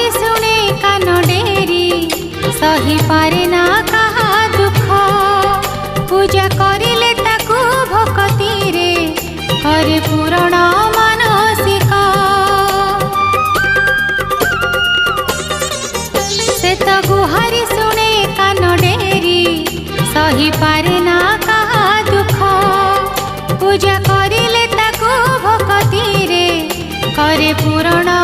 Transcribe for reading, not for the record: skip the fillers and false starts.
गुहारी सुने कान डेरी सही पारे ना कहा दुख पूजा करिले ताकू भक्ति रे करे पूरण मानसिक से तो गुहारी सुने कान डेरी सही पारे ना कहा दुख पूजा करिले ताकू भक्ति रे करे पूरण